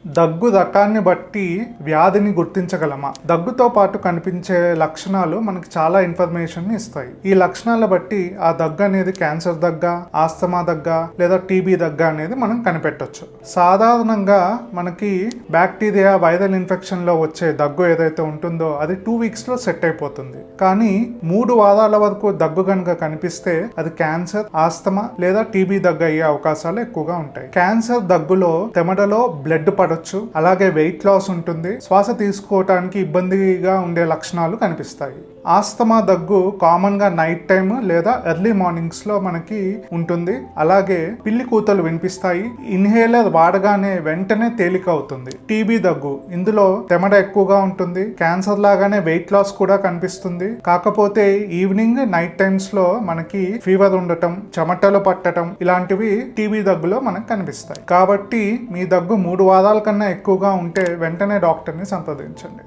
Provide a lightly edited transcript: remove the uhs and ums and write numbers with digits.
దగ్గు రకాన్ని బట్టి వ్యాధిని గుర్తించగలమా? దగ్గుతో పాటు కనిపించే లక్షణాలు మనకి చాలా ఇన్ఫర్మేషన్ ఇస్తాయి. ఈ లక్షణాల బట్టి ఆ దగ్గు అనేది క్యాన్సర్ దగ్గ, ఆస్తమా దగ్గ లేదా టీబీ దగ్గ అనేది మనం కనిపెట్టొచ్చు. సాధారణంగా మనకి బ్యాక్టీరియా వైరల్ ఇన్ఫెక్షన్ లో వచ్చే దగ్గు ఏదైతే ఉంటుందో అది 2 weeks లో సెట్ అయిపోతుంది. కానీ 3 వారాల వరకు దగ్గు కనుక కనిపిస్తే అది క్యాన్సర్, ఆస్తమా లేదా టీబీ దగ్గు అయ్యే అవకాశాలు ఎక్కువగా ఉంటాయి. క్యాన్సర్ దగ్గులో తెమడలో బ్లడ్ పడొచ్చు, అలాగే వెయిట్ లాస్ ఉంటుంది, శ్వాస తీసుకోవటానికి ఇబ్బందిగా ఉండే లక్షణాలు కనిపిస్తాయి. ఆస్తమా దగ్గు కామన్ గా నైట్ టైం లేదా ఎర్లీ మార్నింగ్స్ లో మనకి ఉంటుంది. అలాగే పిల్లి కూతలు వినిపిస్తాయి. ఇన్హేలర్ వాడగానే వెంటనే తేలిక అవుతుంది. టీబీ దగ్గు, ఇందులో తెమడ ఎక్కువగా ఉంటుంది, క్యాన్సర్ లాగానే వెయిట్ లాస్ కూడా కనిపిస్తుంది. కాకపోతే ఈవినింగ్ నైట్ టైమ్స్ లో మనకి ఫీవర్ ఉండటం, చెమటలు పట్టడం ఇలాంటివి టీబీ దగ్గులో మనకు కనిపిస్తాయి. కాబట్టి మీ దగ్గు 3 వారాల కన్నా ఎక్కువగా ఉంటే వెంటనే డాక్టర్ని సంప్రదించండి.